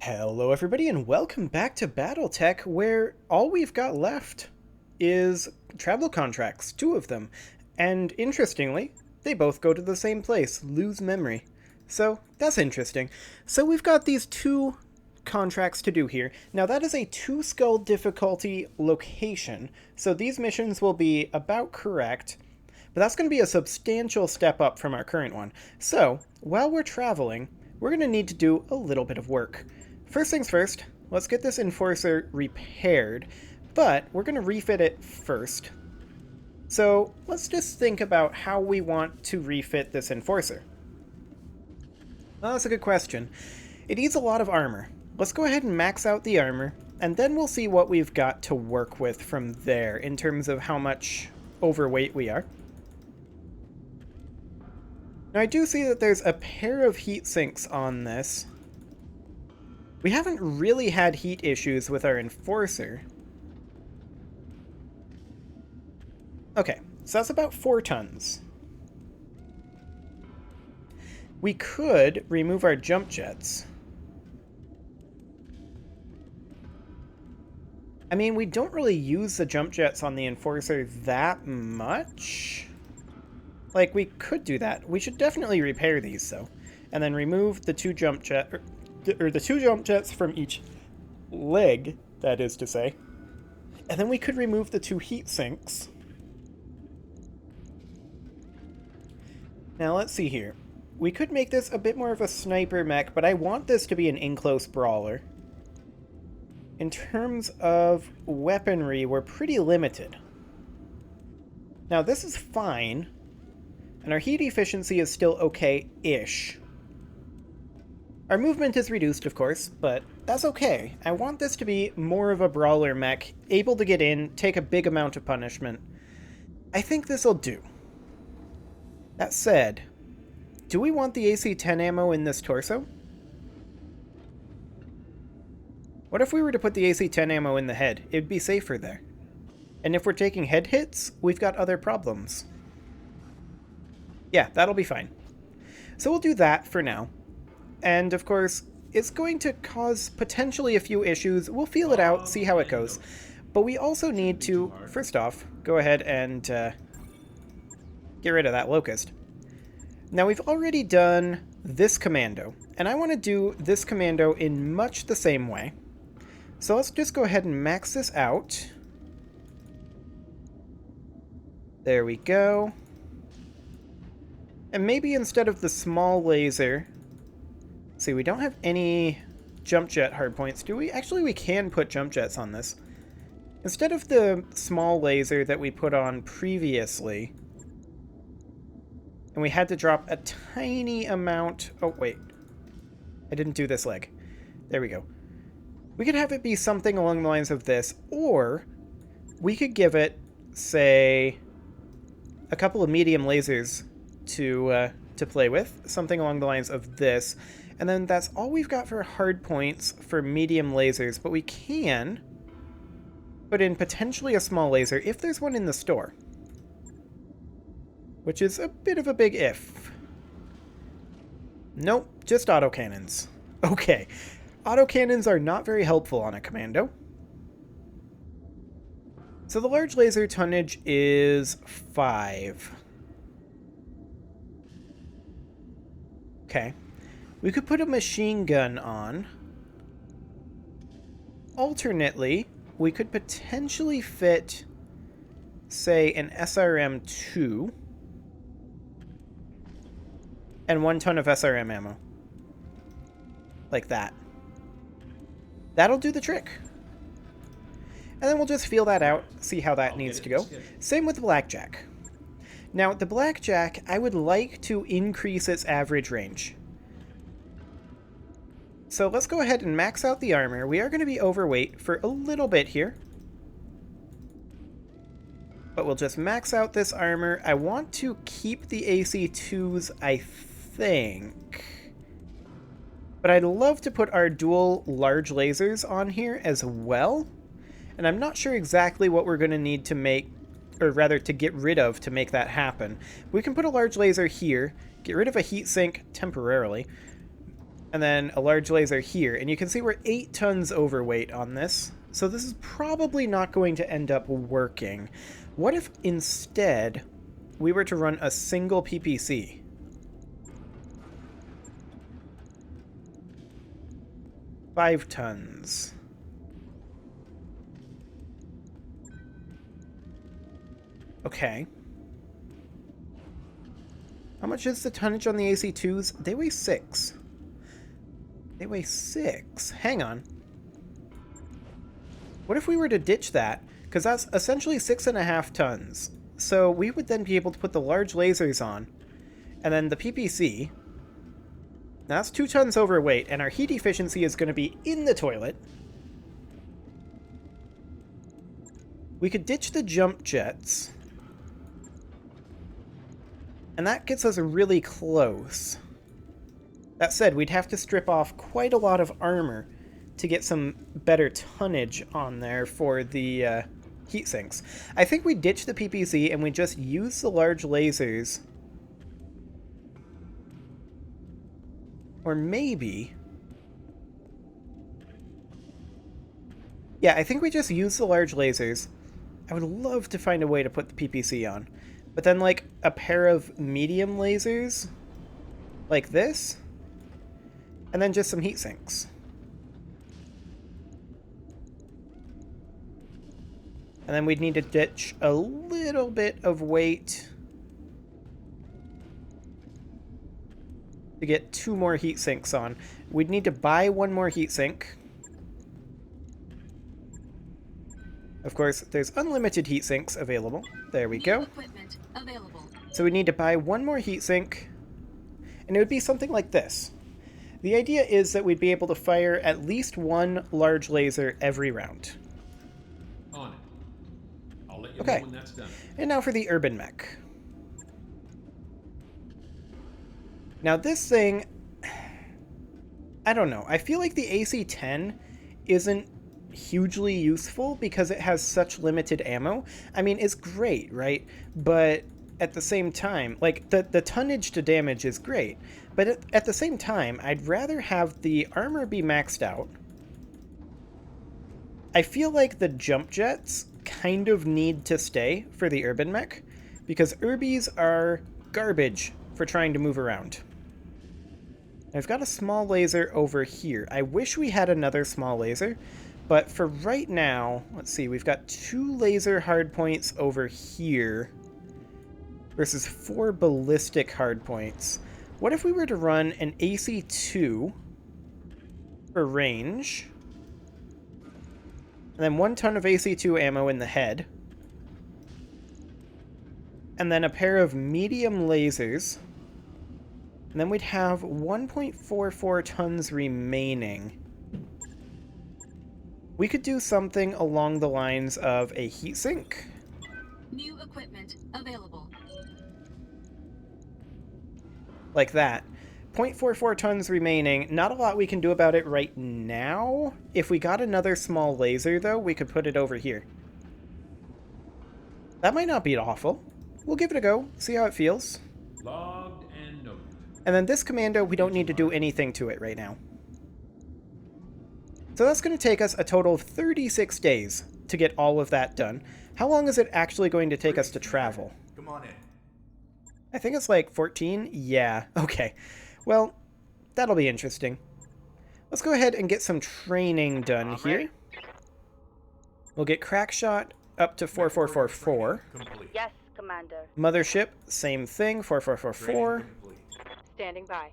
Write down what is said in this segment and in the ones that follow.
Hello everybody and welcome back to BattleTech, where all we've got left is travel contracts, two of them. And interestingly, they both go to the same place, Lose Memory. So that's interesting. So we've got these two contracts to do here. Now that is a 2-skull difficulty location, so these missions will be about correct, but that's going to be a substantial step up from our current one. So while we're traveling, we're going to need to do a little bit of work. First things first, let's get this Enforcer repaired, but we're going to refit it first. So let's just think about how we want to refit this Enforcer. Well, that's a good question. It needs a lot of armor. Let's go ahead and max out the armor, and then we'll see what we've got to work with from there in terms of how much overweight we are. Now I do see that there's a pair of heat sinks on this. We haven't really had heat issues with our Enforcer. Okay, so that's about 4 tons. We could remove our jump jets. I mean, we don't really use the jump jets on the Enforcer that much. Like, we could do that. We should definitely repair these, though. And then remove the two jump jets from each leg, that is to say. And then we could remove the 2 heat sinks. Now, let's see here. We could make this a bit more of a sniper mech, but I want this to be an in-close brawler. In terms of weaponry, we're pretty limited. Now, this is fine. And our heat efficiency is still okay-ish. Our movement is reduced, of course, but that's okay. I want this to be more of a brawler mech, able to get in, take a big amount of punishment. I think this'll do. That said, do we want the AC-10 ammo in this torso? What if we were to put the AC-10 ammo in the head? It'd be safer there. And if we're taking head hits, we've got other problems. Yeah, that'll be fine. So we'll do that for now. And of course, it's going to cause potentially a few issues. We'll feel it out, see how it goes. But we also need to, first off, go ahead and get rid of that locust. Now we've already done this commando, and I want to do this commando in much the same way. So let's just go ahead and max this out. There we go. And maybe instead of the small laser... See, we don't have any jump jet hardpoints, do we? Actually, we can put jump jets on this. Instead of the small laser that we put on previously, and we had to drop a tiny amount... Oh, wait. I didn't do this leg. There we go. We could have it be something along the lines of this, or we could give it, say, a couple of medium lasers to play with, something along the lines of this, and then that's all we've got for hard points for medium lasers, but we can put in potentially a small laser if there's one in the store, which is a bit of a big if. Nope, just autocannons. Okay, autocannons are not very helpful on a commando. So the large laser tonnage is 5. Okay. We could put a machine gun on. Alternately, we could potentially fit, say, an SRM-2 and 1 ton of SRM ammo. Like that. That'll do the trick. And then we'll just feel that out, see how that needs to go. Same with the Blackjack. Now, the Blackjack, I would like to increase its average range. So let's go ahead and max out the armor. We are going to be overweight for a little bit here. But we'll just max out this armor. I want to keep the AC-2s, I think. But I'd love to put our dual large lasers on here as well. And I'm not sure exactly what we're going to need to make, or rather to get rid of to make that happen. We can put a large laser here, get rid of a heat sink temporarily, And then a large laser here. And you can see we're 8 tons overweight on this. So this is probably not going to end up working. What if instead we were to run a single PPC? Five tons. Okay. How much is the tonnage on the AC2s? They weigh 6. They weigh 6. Hang on. What if we were to ditch that? Because that's essentially 6.5 tons. So we would then be able to put the large lasers on. And then the PPC. Now that's 2 tons overweight, and our heat efficiency is going to be in the toilet. We could ditch the jump jets. And that gets us really close. That said, we'd have to strip off quite a lot of armor to get some better tonnage on there for the heat sinks. I think we ditch the PPC and we just use the large lasers. Or maybe... yeah, I think we just use the large lasers. I would love to find a way to put the PPC on. But then, like, a pair of medium lasers, like this, and then just some heat sinks. And then we'd need to ditch a little bit of weight to get 2 more heat sinks on. We'd need to buy 1 more heat sink. Of course, there's unlimited heat sinks available. There we go. So we need to buy 1 more heat sink, and it would be something like this. The idea is that we'd be able to fire at least 1 large laser every round. On it. I'll let you know when that's done. And now for the urban mech. Now this thing, I don't know. I feel like the AC-10 isn't hugely useful because it has such limited ammo. I mean, it's great, right? But at the same time, like, the tonnage to damage is great. But at the same time, I'd rather have the armor be maxed out. I feel like the jump jets kind of need to stay for the urban mech, because Urbies are garbage for trying to move around. I've got a small laser over here. I wish we had another small laser, but for right now, let's see, we've got 2 laser hardpoints over here versus 4 ballistic hardpoints. What if we were to run an AC-2 for range, and then 1 ton of AC-2 ammo in the head, and then a pair of medium lasers, and then we'd have 1.44 tons remaining. We could do something along the lines of a heatsink. New equipment available. Like that. 0.44 tons remaining. Not a lot we can do about it right now. If we got another small laser, though, we could put it over here. That might not be awful. We'll give it a go, see how it feels. Logged and noted. And then this commando, we don't need to do anything to it right now. So that's going to take us a total of 36 days to get all of that done. How long is it actually going to take us to travel? Come on in. I think it's like 14? Yeah, okay. Well, that'll be interesting. Let's go ahead and get some training done here. We'll get Crackshot up to 4444. Yes, Commander. Mothership, same thing, 4444. Standing by.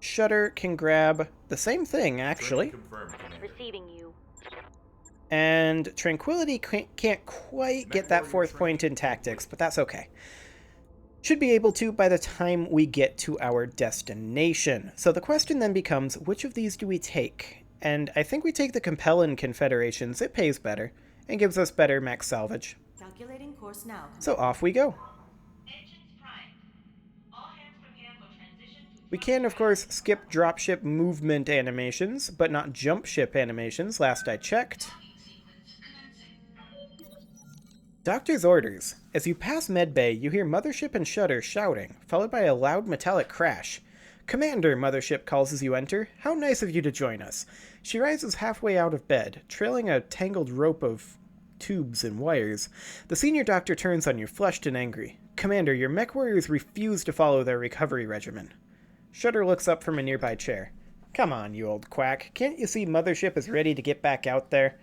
Shutter can grab the same thing, actually. Receiving you. And Tranquility can't quite get that 4th point in tactics, but that's okay. Should be able to by the time we get to our destination. So the question then becomes, which of these do we take? And I think we take the Compellin Confederations. It pays better and gives us better mech salvage. Calculating course now. So off we go. We can, of course, skip dropship movement animations, but not jump ship animations, last I checked. Doctor's orders. As you pass medbay, you hear Mothership and Shutter shouting, followed by a loud metallic crash. Commander, Mothership calls as you enter. How nice of you to join us. She rises halfway out of bed, trailing a tangled rope of tubes and wires. The senior doctor turns on you, flushed and angry. Commander, your mech warriors refuse to follow their recovery regimen. Shudder looks up from a nearby chair. Come on, you old quack. Can't you see Mothership is ready to get back out there?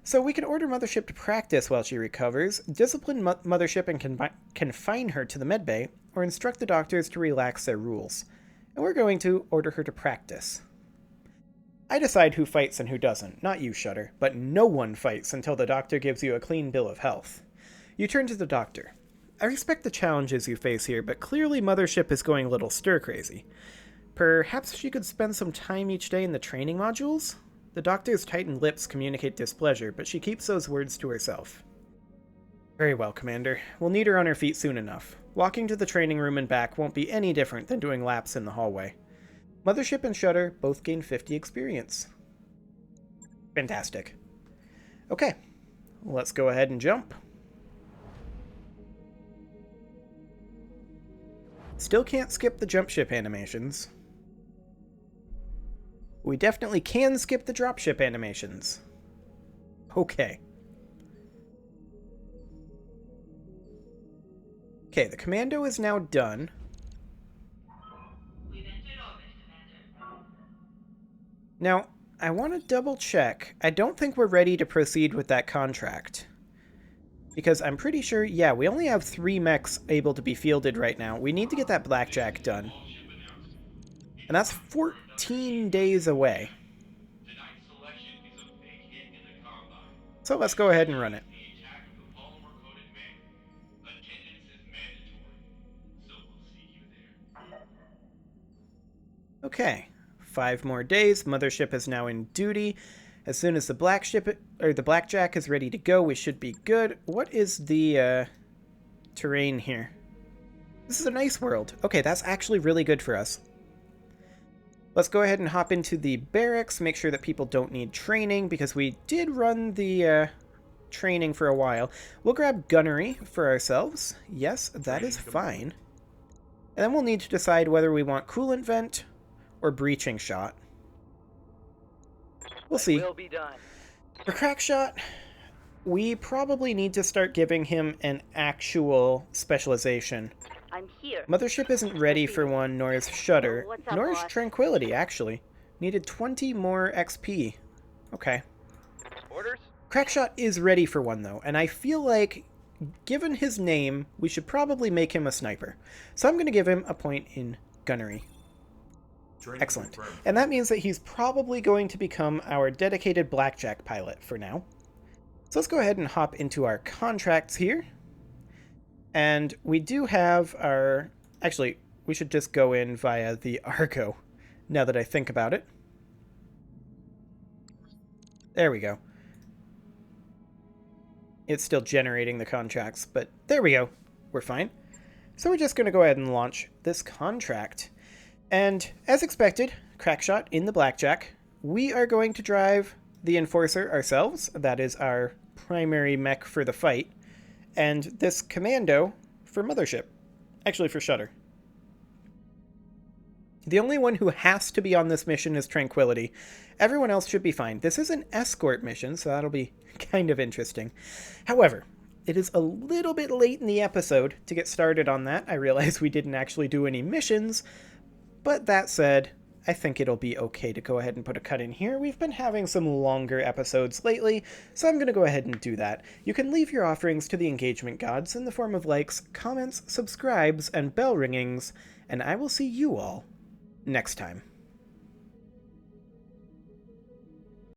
So we can order Mothership to practice while she recovers, discipline Mothership and confine her to the medbay, or instruct the doctors to relax their rules. And we're going to order her to practice. I decide who fights and who doesn't, not you, Shudder, but no one fights until the doctor gives you a clean bill of health. You turn to the doctor. I respect the challenges you face here, but clearly Mothership is going a little stir-crazy. Perhaps she could spend some time each day in the training modules? The doctor's tightened lips communicate displeasure, but she keeps those words to herself. Very well, Commander. We'll need her on her feet soon enough. Walking to the training room and back won't be any different than doing laps in the hallway. Mothership and Shudder both gain 50 experience. Fantastic. Okay, let's go ahead and jump. Still can't skip the jump ship animations. We definitely can skip the dropship animations. Okay. Okay, the commando is now done. We've entered orbit, Commander. Now, I want to double check. I don't think we're ready to proceed with that contract. Because I'm pretty sure, yeah, we only have 3 mechs able to be fielded right now. We need to get that Blackjack done. And that's 14 days away. So let's go ahead and run it. Okay, 5 more days. Mothership is now in duty. As soon as the Blackjack is ready to go, we should be good. What is the terrain here? This is a nice world. Okay, that's actually really good for us. Let's go ahead and hop into the barracks, make sure that people don't need training, because we did run the training for a while. We'll grab gunnery for ourselves. Yes, that is fine. And then we'll need to decide whether we want coolant vent or breaching shot. We'll see. Will be done. For crack shot, we probably need to start giving him an actual specialization. I'm here. Mothership isn't ready for one, nor is Shudder, What's up, nor is boss? Tranquility, actually. Needed 20 more XP. Okay. Orders? Crackshot is ready for one, though, and I feel like, given his name, we should probably make him a sniper. So I'm going to give him a point in gunnery. Excellent. And that means that he's probably going to become our dedicated Blackjack pilot for now. So let's go ahead and hop into our contracts here. And we do have our... Actually, we should just go in via the Argo, now that I think about it. There we go. It's still generating the contracts, but there we go. We're fine. So we're just going to go ahead and launch this contract. And as expected, Crackshot in the Blackjack, we are going to drive the Enforcer ourselves. That is our primary mech for the fight. And this Commando for Mothership. Actually, for Shudder. The only one who has to be on this mission is Tranquility. Everyone else should be fine. This is an escort mission, so that'll be kind of interesting. However, it is a little bit late in the episode to get started on that. I realize we didn't actually do any missions, but that said, I think it'll be okay to go ahead and put a cut in here. We've been having some longer episodes lately, so I'm going to go ahead and do that. You can leave your offerings to the engagement gods in the form of likes, comments, subscribes, and bell ringings, and I will see you all next time.